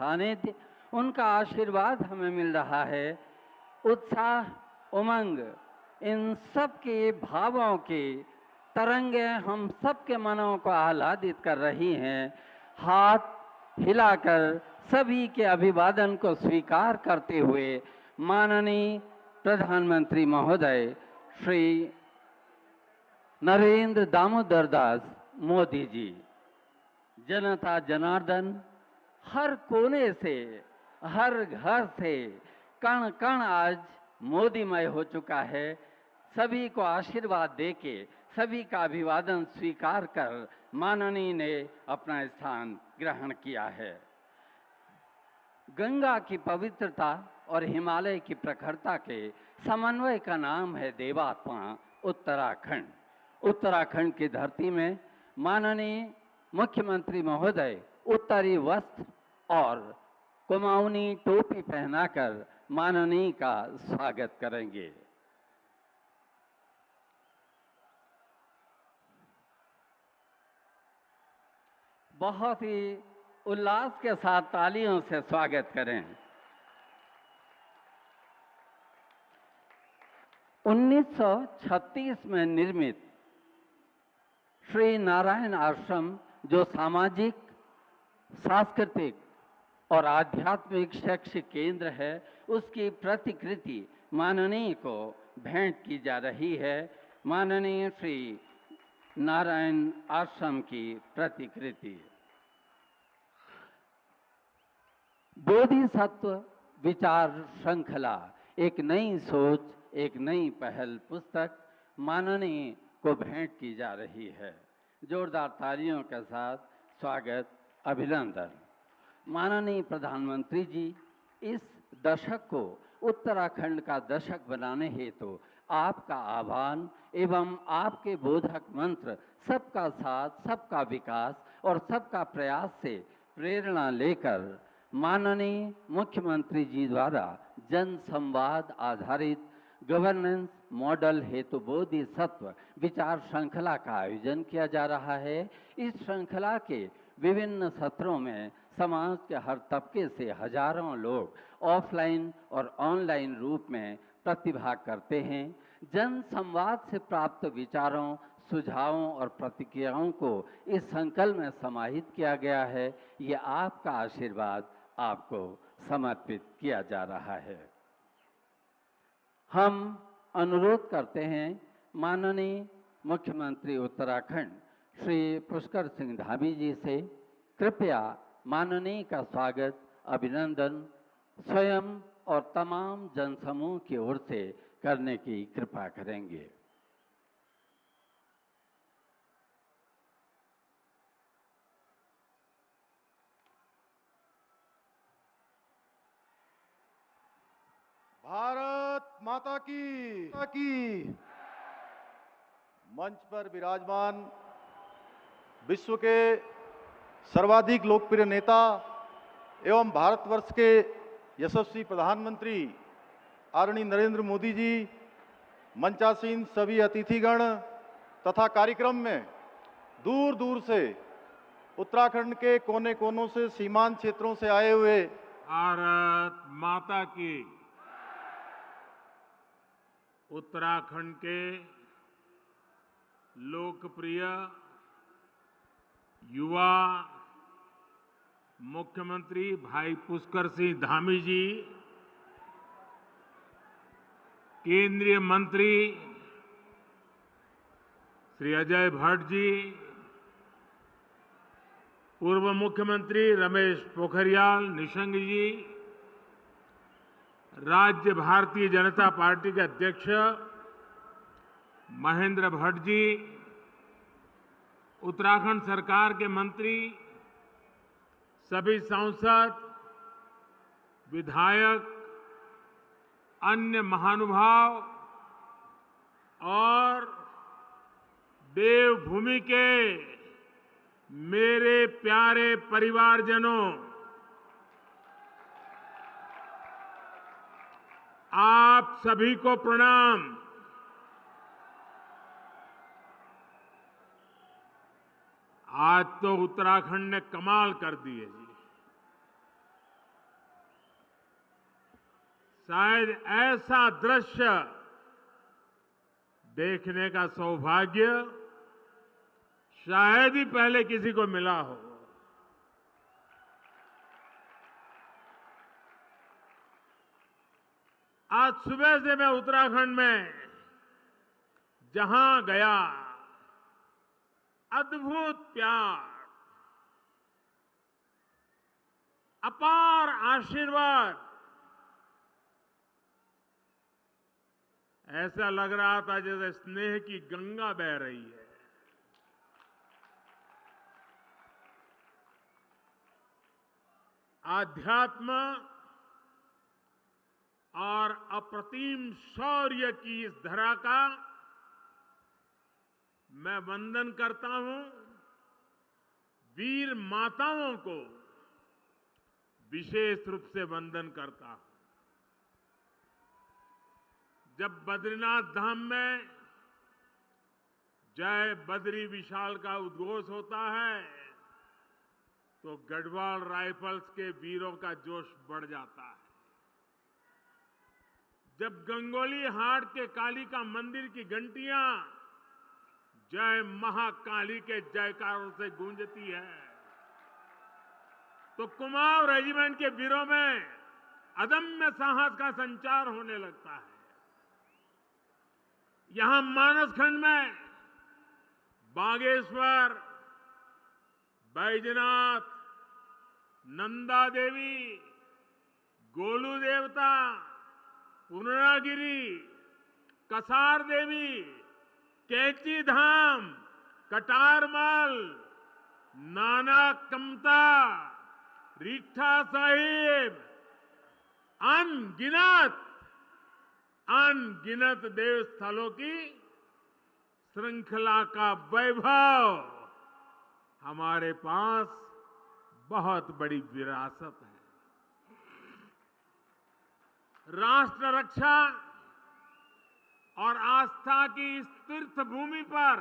सानिध्य, उनका आशीर्वाद हमें मिल रहा है। उत्साह, उमंग, इन सब के भावों की तरंगें हम सब के मनों को आह्लादित कर रही हैं। हाथ हिलाकर सभी के अभिवादन को स्वीकार करते हुए माननीय प्रधानमंत्री महोदय श्री नरेंद्र दामोदर दास मोदी जी, जनता जनार्दन हर कोने से, हर घर से कण कण आज मोदीमय हो चुका है। सभी को आशीर्वाद देके, सभी का अभिवादन स्वीकार कर माननीय ने अपना स्थान ग्रहण किया है। गंगा की पवित्रता और हिमालय की प्रखरता के समन्वय का नाम है देवात्मा उत्तराखंड। उत्तराखंड की धरती में माननीय मुख्यमंत्री महोदय उत्तरी वस्त्र और कुमाऊनी टोपी पहनाकर माननीय का स्वागत करेंगे। बहुत ही उल्लास के साथ तालियों से स्वागत करें। 1936 में निर्मित श्री नारायण आश्रम, जो सामाजिक, सांस्कृतिक और आध्यात्मिक शैक्षिक केंद्र है, उसकी प्रतिकृति माननीय को भेंट की जा रही है। माननीय श्री नारायण आश्रम की प्रतिकृति। बोधिसत्व विचार श्रृंखला, एक नई सोच, एक नई पहल पुस्तक माननीय को भेंट की जा रही है। जोरदार तालियों के साथ स्वागत, अभिनंदन। माननीय प्रधानमंत्री जी, इस दशक को उत्तराखंड का दशक बनाने हेतु आपका आह्वान एवं आपके बोधक मंत्र सबका साथ, सबका विकास और सबका प्रयास से प्रेरणा लेकर माननीय मुख्यमंत्री जी द्वारा जन संवाद आधारित गवर्नेंस मॉडल हेतु बोधिसत्व विचार श्रृंखला का आयोजन किया जा रहा है। इस श्रृंखला के विभिन्न सत्रों में समाज के हर तबके से हजारों लोग ऑफलाइन और ऑनलाइन रूप में प्रतिभाग करते हैं। जन संवाद से प्राप्त विचारों, सुझावों और प्रतिक्रियाओं को इस संकल्प में समाहित किया गया है। ये आपका आशीर्वाद आपको समर्पित किया जा रहा है। हम अनुरोध करते हैं माननीय मुख्यमंत्री उत्तराखंड श्री पुष्कर सिंह धामी जी से, कृपया माननीय का स्वागत, अभिनंदन स्वयं और तमाम जनसमूह की ओर से करने की कृपा करेंगे। भारत माता की मंच पर विराजमान विश्व के सर्वाधिक लोकप्रिय नेता एवं भारतवर्ष के यशस्वी प्रधानमंत्री आदरणीय नरेंद्र मोदी जी, मंचासीन सभी अतिथिगण तथा कार्यक्रम में दूर दूर से उत्तराखंड के कोने कोनों से, सीमांत क्षेत्रों से आए हुए भारत माता की। उत्तराखंड के लोकप्रिय युवा मुख्यमंत्री भाई पुष्कर सिंह धामी जी, केंद्रीय मंत्री श्री अजय भट्ट जी, पूर्व मुख्यमंत्री रमेश पोखरियाल निशंक जी, राज्य भारतीय जनता पार्टी के अध्यक्ष महेंद्र भट्ट जी, उत्तराखंड सरकार के मंत्री, सभी सांसद, विधायक, अन्य महानुभाव और देवभूमि के मेरे प्यारे परिवारजनों, आप सभी को प्रणाम। आज तो उत्तराखंड ने कमाल कर दिए जी। शायद ऐसा दृश्य देखने का सौभाग्य शायद ही पहले किसी को मिला हो। आज सुबह से मैं उत्तराखंड में जहां गया, अद्भुत प्यार, अपार आशीर्वाद, ऐसा लग रहा था जैसे स्नेह की गंगा बह रही है। आध्यात्म और अप्रतिम शौर्य की इस धरा का मैं वंदन करता हूं। वीर माताओं को विशेष रूप से वंदन करता हूं। जब बद्रीनाथ धाम में जय बद्री विशाल का उद्घोष होता है तो गढ़वाल राइफल्स के वीरों का जोश बढ़ जाता है। जब गंगोली हाट के कालिका मंदिर की घंटियां जय महाकाली के जयकारों से गूंजती है तो कुमाऊं रेजिमेंट के वीरों में अदम्य साहस का संचार होने लगता है। यहां मानसखंड में बागेश्वर, बैजनाथ, नंदा देवी, गोलू देवता, पूर्णागिरी, कसार देवी, कैची धाम, कटारमल, नाना कमता, रीठा साहिब, अनगिनत देव स्थलों की श्रृंखला का वैभव हमारे पास बहुत बड़ी विरासत है। राष्ट्र रक्षा और आस्था की इस तीर्थ भूमि पर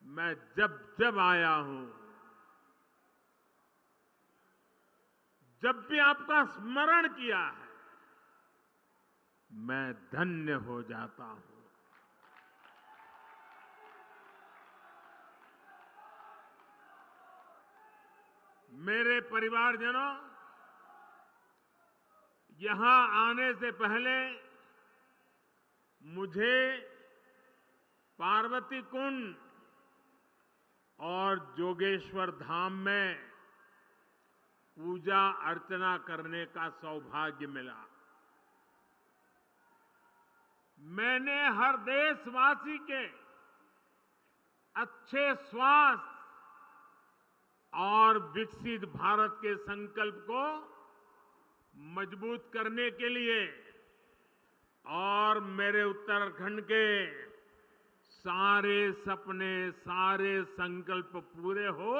मैं जब जब आया हूं, जब भी आपका स्मरण किया है, मैं धन्य हो जाता हूं। मेरे परिवारजनों, यहां आने से पहले मुझे पार्वती कुंड और जोगेश्वर धाम में पूजा अर्चना करने का सौभाग्य मिला। मैंने हर देशवासी के अच्छे स्वास्थ्य और विकसित भारत के संकल्प को मजबूत करने के लिए और मेरे उत्तराखंड के सारे सपने, सारे संकल्प पूरे हो,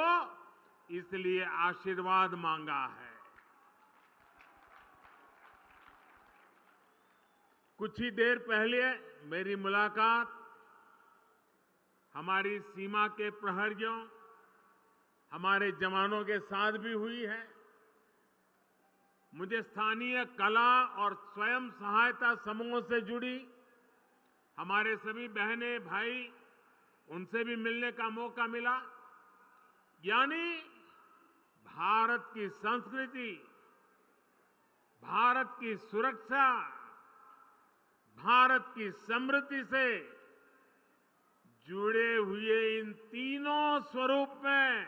इसलिए आशीर्वाद मांगा है। कुछ ही देर पहले मेरी मुलाकात हमारी सीमा के प्रहरियों, हमारे जवानों के साथ भी हुई है। मुझे स्थानीय कला और स्वयं सहायता समूहों से जुड़ी हमारे सभी बहनें भाई, उनसे भी मिलने का मौका मिला। यानी भारत की संस्कृति, भारत की सुरक्षा, भारत की समृद्धि से जुड़े हुए इन तीनों स्वरूप में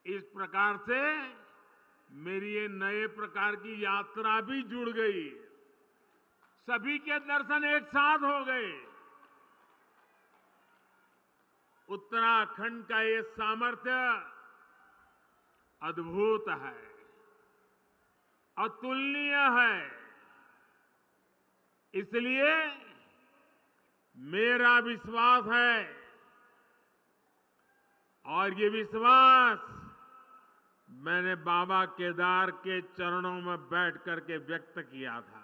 इस प्रकार से मेरी ये नए प्रकार की यात्रा भी जुड़ गई। सभी के दर्शन एक साथ हो गए। उत्तराखंड का ये सामर्थ्य अद्भुत है, अतुलनीय है। इसलिए मेरा विश्वास है और ये विश्वास मैंने बाबा केदार के चरणों में बैठ करके व्यक्त किया था।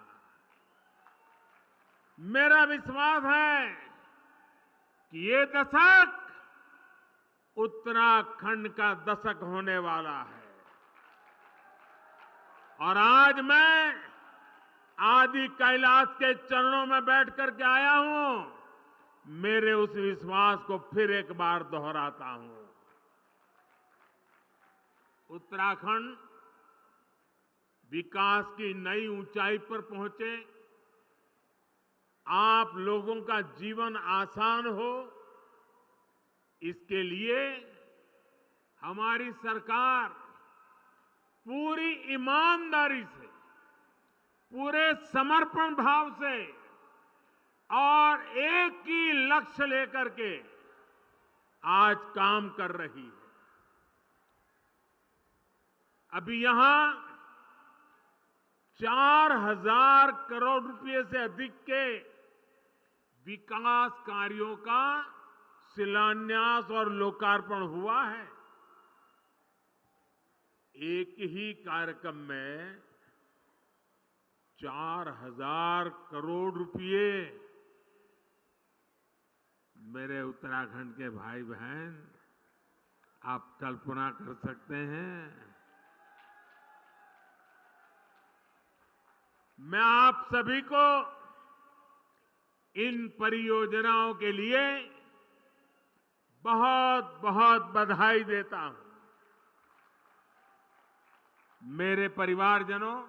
मेरा विश्वास है कि ये दशक उत्तराखंड का दशक होने वाला है। और आज मैं आदि कैलाश के चरणों में बैठ करके आया हूं। मेरे उस विश्वास को फिर एक बार दोहराता हूं। उत्तराखंड विकास की नई ऊंचाई पर पहुंचे, आप लोगों का जीवन आसान हो, इसके लिए हमारी सरकार पूरी ईमानदारी से, पूरे समर्पण भाव से और एक ही लक्ष्य लेकर के आज काम कर रही है। अभी यहां 4,000 करोड़ रुपए से अधिक के विकास कार्यों का शिलान्यास और लोकार्पण हुआ है। एक ही कार्यक्रम में 4,000 करोड़ रुपए। मेरे उत्तराखंड के भाई बहन, आप कल्पना कर सकते हैं। मैं आप सभी को इन परियोजनाओं के लिए बहुत बहुत बधाई देता हूं। मेरे परिवारजनों,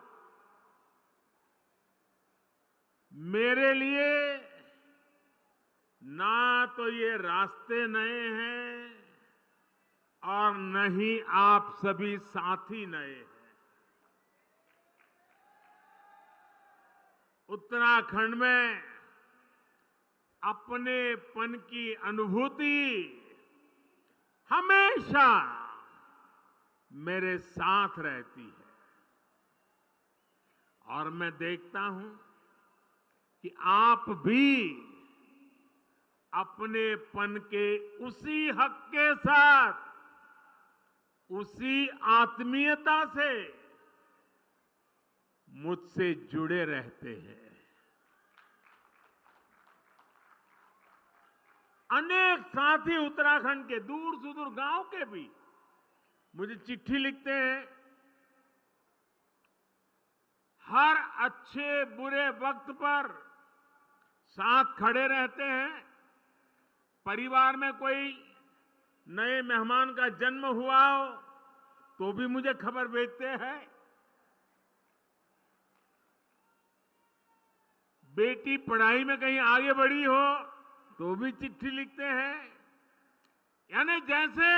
मेरे लिए ना तो ये रास्ते नए हैं और न ही आप सभी साथी नए हैं। उत्तराखंड में अपनेपन की अनुभूति हमेशा मेरे साथ रहती है और मैं देखता हूं कि आप भी अपनेपन के उसी हक के साथ, उसी आत्मीयता से मुझसे जुड़े रहते हैं। अनेक साथी उत्तराखंड के दूर सुदूर गांव के भी मुझे चिट्ठी लिखते हैं। हर अच्छे बुरे वक्त पर साथ खड़े रहते हैं। परिवार में कोई नए मेहमान का जन्म हुआ हो तो भी मुझे खबर भेजते हैं। बेटी पढ़ाई में कहीं आगे बढ़ी हो तो भी चिट्ठी लिखते हैं। यानी जैसे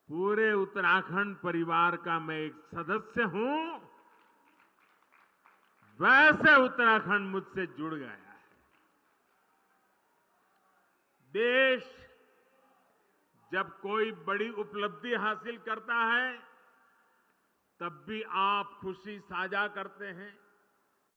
पूरे उत्तराखंड परिवार का मैं एक सदस्य हूं, वैसे उत्तराखंड मुझसे जुड़ गया है। देश जब कोई बड़ी उपलब्धि हासिल करता है, तब भी आप खुशी साझा करते हैं।